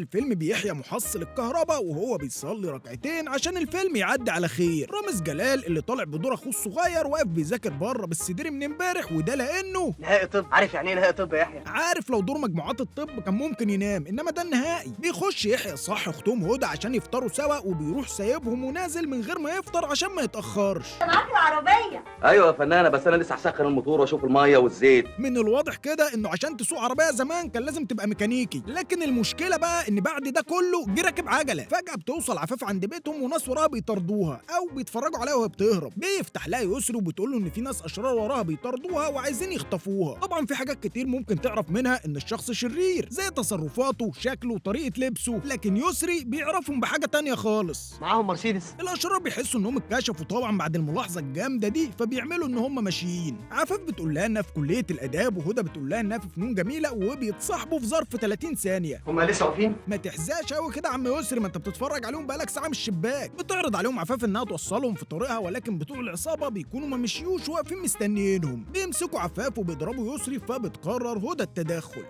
الفيلم بيحيى محصل الكهرباء وهو بيصلي ركعتين عشان الفيلم يعدي على خير. رامز جلال اللي طالع بدور اخوه الصغير واقف بيذاكر بره بالسدير من امبارح، وده لانه نهائي طب. عارف يعني ايه نهائي طب يا يحيى؟ عارف لو دور مجموعات الطب كان ممكن ينام، انما ده النهائي. بيخش يحيى صح اختهم هدى عشان يفطروا سوا، وبيروح سايبهم ونازل من غير ما يفطر عشان ما يتاخرش. معاك العربيه؟ ايوه يا فنانه، بس انا لسه هسخن الموتور واشوف الميه والزيت. من الواضح كده انه عشان تسوق عربيه زمان كان لازم تبقى ميكانيكي، لكن المشكله بقى ان بعد ده كله جه راكب عجله. فجاه بتوصل عفاف عند بيتهم وناس وراها بيطاردوها او بيتفرجوا عليها وهي بتهرب. بيفتح لها يسري وبتقول له ان في ناس اشرار وراها بيطاردوها وعايزين يخطفوها. طبعا في حاجات كتير ممكن تعرف منها ان الشخص شرير زي تصرفاته شكله وطريقه لبسه، لكن يسري بيعرفهم بحاجه تانية خالص. معاهم مرسيدس. الاشرار بيحسوا انهم اتكشفوا طبعا بعد الملاحظه الجامده دي، فبيعملوا ان هم ماشيين. عفاف بتقول لها انها في كليه الاداب، وهدى بتقول لها انها في فنون جميله، وبيتصاحبوا في ظرف 30 ثانيه. هما لسه واقفين؟ ما تحزاش قوي كده يا عم يسري، ما انت بتتفرج عليهم بقالك ساعه من الشباك. بتعرض عليهم عفاف انها توصلهم في طريقها، ولكن بتوع العصابه بيكونوا ما مشيوش واقفين مستنيينهم. بيمسكوا عفاف وبيضربوا يسري، فبتقرر هدى التدخل.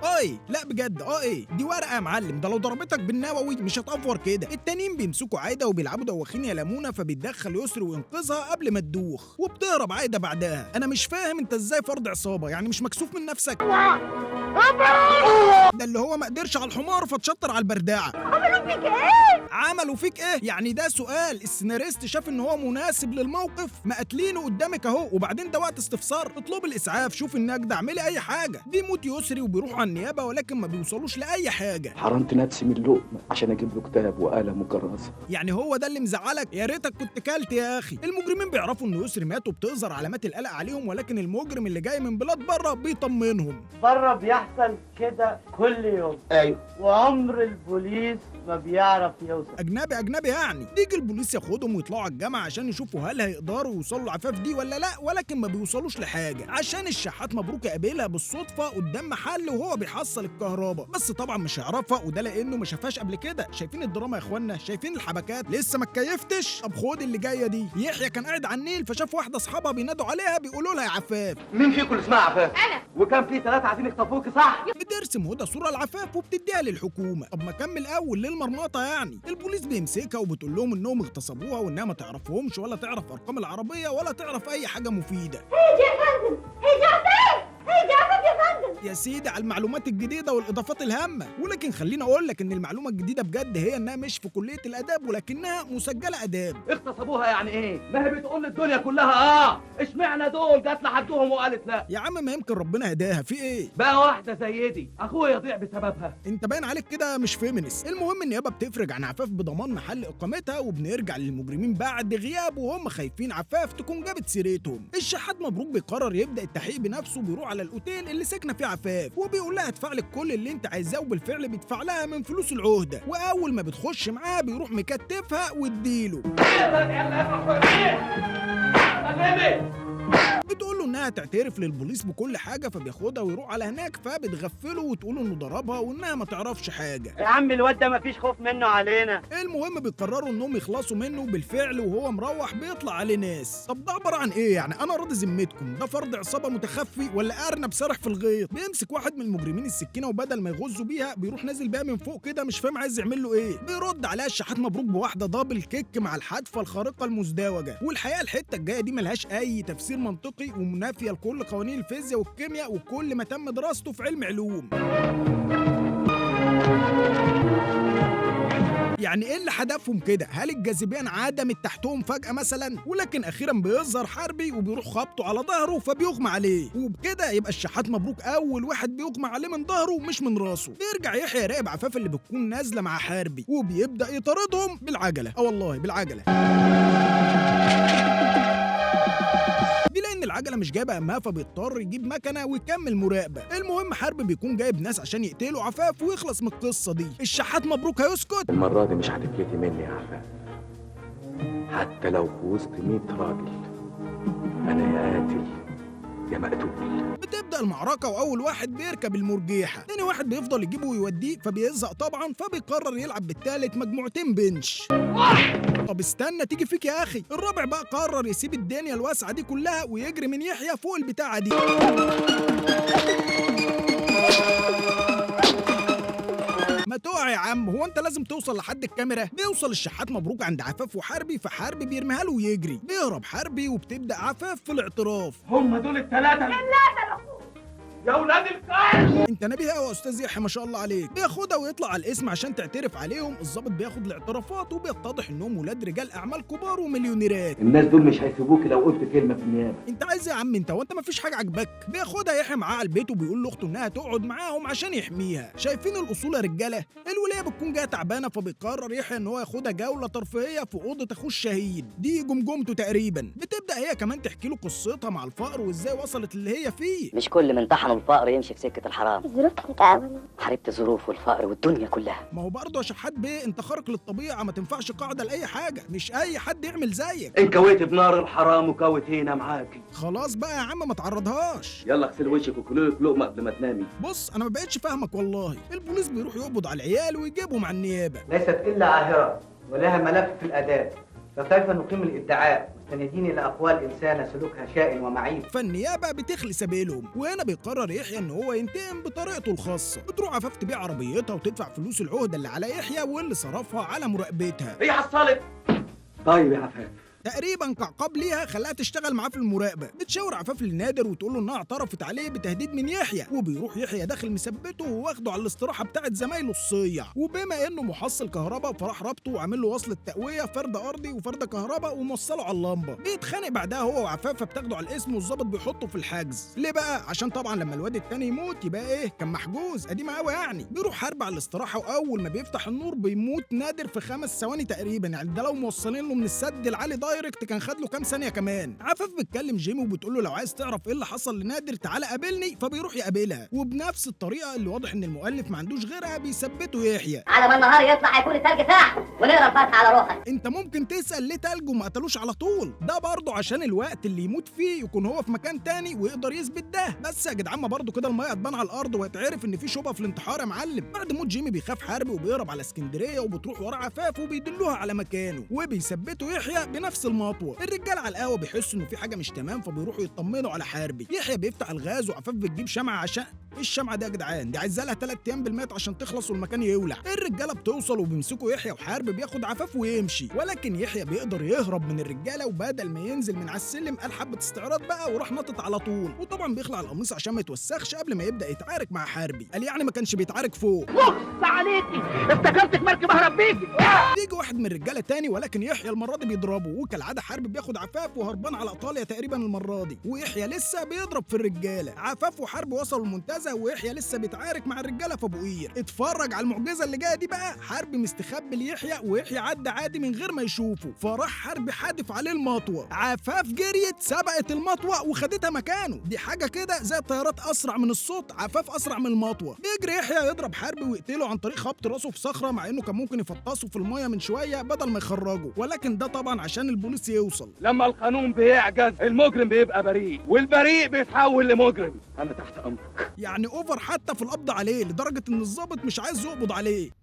اي لا بجد ايه دي ورقه يا معلم، ده لو ضربتك بالنووي مش هتقفر كده. التانيين بيمسكوا عايده وبيلعبوا دوخين يا لمونه، فبيتدخل يسري وينقذها قبل ما تدوخ، وبتهرب عايده بعدها. انا مش فاهم انت ازاي فرد عصابه، يعني مش مكسوف من نفسك؟ ده اللي هو ما قدرش على الحمار فتشطر على البرداعه. عملوا فيك ايه؟ عملوا فيك ايه يعني؟ ده سؤال. السيناريست شاف ان هو مناسب للموقف، ما قاتلينه قدامك اهو، وبعدين ده وقت استفسار. اطلب الاسعاف، شوف انك ده اعملي اي حاجه. بيموت يسري وبيروحوا على النيابه، ولكن ما بيوصلوش لاي حاجه. حرمت نفسي من اللقمه عشان اجيب له كتاب وقلم وكراسه. يعني هو ده اللي مزعلك؟ يا ريتك كنت كلت يا اخي. المجرمين بيعرفوا ان يسري مات وبتظهر علامات القلق عليهم، ولكن المجرم اللي جاي من بلاد بره بيطمنهم. بره بيحصل كده كل يوم. ايوه. وعمر البوليس ما بيعرف يوصل. اجنبي يعني. بيجي البوليس ياخدهم ويطلعوا على الجامعه عشان يشوفوا هل هيقدروا يوصلوا لعفاف دي ولا لا، ولكن ما بيوصلوش لحاجه عشان الشحات مبروك قابلها بالصدفه قدام محل وهو بيحصل الكهرباء، بس طبعا مش هيعرفها، وده لانه ما شافهاش قبل كده. شايفين الدراما يا اخوانا؟ شايفين الحبكات؟ لسه ما اتكيفتش؟ طب خد اللي جايه دي. يحيى كان قاعد على النيل فشاف واحده اصحابها بينادوا عليها بيقولوا لها يا عفاف. مين فيكم اللي اسمها عفاف؟ انا. وكان في 3 عايزين يخطفوكي صح؟ بترسم هدى صوره لعفاف وبتديها للحكومه. طب ما كمل اول للمرمطه يعني. البوليس بيمسكها وبتقول لهم انهم اغتصبوها وانها ما تعرفهمش ولا تعرف ارقام العربيه ولا تعرف اي حاجه مفيده. هيجي يا فندم، هيجي عفاف، هيجي عفاف يا فندم. يا سيدي على المعلومات الجديده والاضافات الهامه، ولكن خليني اقول لك ان المعلومه الجديده بجد هي انها مش في كليه الاداب، ولكنها مسجله اداب. اغتصبوها يعني ايه؟ ما هي بتقول للدنيا كلها اشمعنى دول جات لحدهم وقالت لا؟ يا عم ما يمكن ربنا هداها في ايه؟ بقى واحده زي دي اخويا يضيع بسببها. انت باين عليك كده مش فيمينست. المهم النيابه بتفرج عن عفاف بضمان محل اقامتها، وبنرجع للمجرمين بعد غياب وهم خايفين عفاف تكون جابت سيرتهم. الشحات مبروك بيقرر يبدا التحقيق بنفسه، بيروح على الاوتيل اللي ساكنه فيه عفاف وبيقول لها ادفع لك كل اللي انت عايزاه، وبالفعل بيدفع لها من فلوس العهده. واول ما بتخش معاه بيروح مكتفها واديله. بتقول له انها تعترف للبوليس بكل حاجه، فبياخدها ويروح على هناك، فبتغفله وتقول انه ضربها وانها ما تعرفش حاجه. يا عم الواد ده مفيش خوف منه علينا. المهم بيقرروا انهم يخلصوا منه، بالفعل وهو مروح بيطلع عليه ناس. طب ده عباره عن ايه يعني؟ انا راضي ذمتكم ده فرد عصابه متخفي ولا ارنب سارح في الغيط؟ بيمسك واحد من المجرمين السكينه، وبدل ما يغزوا بيها بيروح نازل بيها من فوق كده، مش فاهم عايز يعمل له ايه. بيرد عليها الشحات مبروك بواحده دبل كيك مع الحدفه الخارقه المزدوجه. والحقيقه الحته الجايه دي ملهاش اي تفسير منطقي ومنافيه لكل قوانين الفيزياء والكيمياء وكل ما تم دراسته في علم علوم. يعني ايه اللي حدفهم كده؟ هل الجاذبيه انعدمت تحتهم فجاه مثلا؟ ولكن اخيرا بيظهر حربي وبيروح خبطه على ظهره فبيغمى عليه، وبكده يبقى الشحات مبروك اول واحد بيغمى عليه من ظهره مش من راسه. بيرجع يحيى يراقب عفاف اللي بتكون نازله مع حربي، وبيبدا يطاردهم بالعجله. والله بالعجله. لان العجله مش جايبه همها، فبيضطر يجيب مكنه ويكمل مراقبه. المهم حرب بيكون جايب ناس عشان يقتلوا عفاف ويخلص من القصه دي. الشحات مبروك هيسكت؟ المره دي مش هتفلتي مني يا عفاف، حتى لو في وسط 100 راجل. انا يا قاتل يا مقتول. بتبدا المعركه، واول واحد بيركب المرجيحه، تاني واحد بيفضل يجيبه ويوديه فبيزهق طبعا، فبيقرر يلعب بالتالت مجموعتين بنش. طب استنى تيجي فيك يا اخي. الرابع بقى قرر يسيب الدنيا الواسعه دي كلها ويجري من يحيى فوق البتاعه دي. تقع يا عم، هو انت لازم توصل لحد الكاميرا؟ بيوصل الشحات مبروك عند عفاف وحربي، فحربي بيرميها له ويجري، بيهرب حربي وبتبدا عفاف في الاعتراف. هم دول الثلاثه يا ولاد الكلب. انت نبيه قوي يا استاذ يحيى ما شاء الله عليك. بياخدها ويطلع على الاسم عشان تعترف عليهم. الضابط بياخد الاعترافات وبيتضح انهم ولاد رجال اعمال كبار ومليونيرات. الناس دول مش هيسيبوك لو قلت كلمه في النيابه. انت عايز ايه يا عم انت؟ وانت مفيش حاجه عاجباك؟ بياخدها يحيى معاه على البيت وبيقول لاخته انها تقعد معاهم عشان يحميها. شايفين الاصول يا رجاله؟ الولايه بتكون جايه تعبانه، فبيقرر يحيى ان هو ياخدها جوله ترفيهيه في اوضه اخوه الشهيد، دي جمجمته تقريبا. بتبدا هي كمان تحكي له قصتها مع الفقر وازاي وصلت اللي هي فيه. مش كل من طحنوا الفقر يمشي في سكه الحرام. الظروف كانت أعمل. حاربت الظروف والفقر والدنيا كلها. ما هو برضه يا شحات بيه انت خارق للطبيعه، ما تنفعش قاعده لاي حاجه، مش اي حد يعمل زيك. ان كويت بنار الحرام وكوت هنا معاكي. خلاص بقى يا عم ما تعرضهاش. يلا اغسل وشك وكلوا لك لقمه قبل ما تنامي. بص انا ما بقتش فاهمك والله. البوليس بيروح يقبض على العيال ويجيبهم على النيابه. ليست إلا عاهرة ولها ملف في الآداب، فكيف نقيم الادعاء مستندين إلى أقوال إنسانة سلوكها شائن ومعيب؟ فالنيابه بتخلي سبيلهم، وهنا بيقرر يحيى ان هو ينتقم بطريقته الخاصه. بتروح عفاف تبيع عربيتها وتدفع فلوس العهده اللي على يحيى واللي صرفها على مراقبتها. هي حصلت. طيب يا عفاف. تقريبا كعقاب ليها خلاها تشتغل معاه في المراقبه. بتشاور عفاف لنادر وتقول له انها اعترفت عليه بتهديد من يحيى، وبيروح يحيى داخل مثبته وواخده على الاستراحه بتاعت زمايله الصيع. وبما انه محصل كهرباء فراح ربطه وعامل له وصله تقويه، فرد ارضي وفرد كهرباء، وموصله على اللمبه. بيتخانق بعدها هو وعفاف، فبتاخده على الاسم والظابط بيحطه في الحجز. ليه بقى؟ عشان طبعا لما الواد التاني يموت يبقى ايه؟ كان محجوز قديمه قوي يعني. بيروح حرب على الاستراحه، واول ما بيفتح النور بيموت نادر في 5 ثواني تقريبا، يعني ده لو موصلين له من السد العالي دايركت كان خد له كام ثانيه كمان. عفاف بتكلم جيمي وبتقول له لو عايز تعرف ايه اللي حصل لنادر تعالى قابلني، فبيروح يقابلها. وبنفس الطريقه اللي واضح ان المؤلف ما عندوش غيرها بيثبته يحيى. على ما النهار يطلع يكون التلج ساح ونقرا الفاتحة على روحك. انت ممكن تسال ليه تلج وما قتلوش على طول؟ ده برضه عشان الوقت اللي يموت فيه يكون هو في مكان تاني ويقدر يثبت ده. بس يا جدعان ما برضه كده الميه هتبان على الارض ويتعرف ان في شبهه في الانتحار يا معلم. بعد موت جيمي بيخاف حربي وبيهرب على اسكندريه، وبتروح ورا عفاف وبيدلوها على مكانه، وبيثبتوا يحيى بنفس المطوه. الرجال على القهوه بيحسوا انه في حاجه مش تمام، فبيروحوا يطمنوا على حربي. يحيى بيفتح الغاز وعفاف بتجيب شمعه عشان ايه الشمعه دي يا جدعان؟ دي عايزه لها 3 ايام بالميت عشان تخلص والمكان يولع. الرجاله بتوصل وبيمسكوا يحيى، وحرب بياخد عفاف ويمشي، ولكن يحيى بيقدر يهرب من الرجاله، وبدل ما ينزل من على السلم قال حبه استعراض بقى وراح نطط على طول. وطبعا بيخلع القميص عشان ما يتوسخش قبل ما يبدا يتعارك مع حربي. قال يعني ما كانش بيتعارك فوق. بص عليكي افتكرتك مركب اهرب بيكي. بيجي واحد من الرجاله تاني، ولكن يحيى المره دي بيضربه، وكالعاده حربي بياخد عفاف وهربان على ايطاليا تقريبا المره دي، ويحيى لسه بيضرب في الرجاله. عفاف وحرب وصلوا المنتزه، ويحيى لسه بيتعارك مع الرجاله في ابو قير. اتفرج على المعجزه اللي جايه دي بقى. حرب مستخبي ليحيى، ويحيى عدى عادي من غير ما يشوفه، فراح حرب حادف عليه المطوه. عفاف جريت سبقت المطوه وخدتها مكانه. دي حاجه كده زي الطيارات، اسرع من الصوت، عفاف اسرع من المطوه. بيجري يحيى يضرب حرب ويقتله عن طريق خبط راسه في صخره، مع انه كان ممكن يفطسه في الميه من شويه بدل ما يخرجه، ولكن ده طبعا عشان البوليس يوصل. لما القانون بيعجز المجرم بيبقى بريء، والبريء بيتحول لمجرم. انا تحت امرك. يعني اوفر حتى في القبض عليه، لدرجه ان الضابط مش عايز يقبض عليه.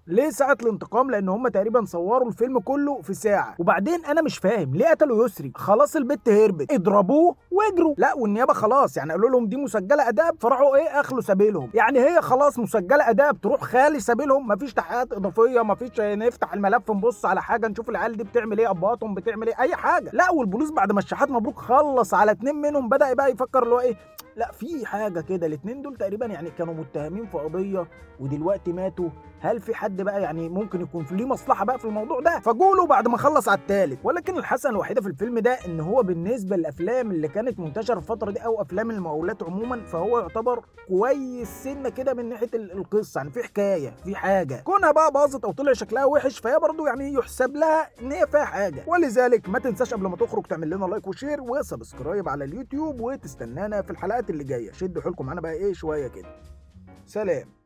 ليه ساعة الانتقام؟ لان هم تقريبا صوروا الفيلم كله في ساعة. وبعدين انا مش فاهم ليه قتلوا يسري؟ خلاص البت هربت، اضربوه واجروا. لا والنيابة خلاص يعني قالوا لهم دي مسجلة اداب، فراحوا ايه اخلوا سبيلهم. يعني هي خلاص مسجلة اداب تروح خالي سبيلهم، مفيش تحقيقات اضافية، مفيش نفتح الملف نبص على حاجة نشوف العيال دي بتعمل ايه، ابهاتهم بتعمل ايه، اي حاجة. لا والبوليس بعد ما الشحات مبروك خلص على 2 منهم بدأ بقى يفكر اللي هو ايه، لا في حاجة كده. الاتنين دول تقريبا يعني كانوا متهمين في قضية ودلوقتي ماتوا. هل في حد بقى يعني ممكن يكون في ليه مصلحة بقى في الموضوع ده؟ فجوله بعد ما خلص على الثالث. ولكن الحسنة الوحيدة في الفيلم ده ان هو بالنسبة للافلام اللي كانت منتشرة الفترة دي او افلام المقاولات عموما، فهو يعتبر كويس سنة كده من ناحية القصة، يعني في حكاية في حاجة. كونها بقى باظت او طلع شكلها وحش فهي برضو يعني يحسب لها ان هي فيها حاجة. ولذلك ما تنساش قبل ما تخرج تعمل لنا لايك وشير وسبسكرايب على اليوتيوب، وتستنانا في الحلقات اللي جاية. شدوا حيلكم معانا بقى ايه شوية كده. سلام.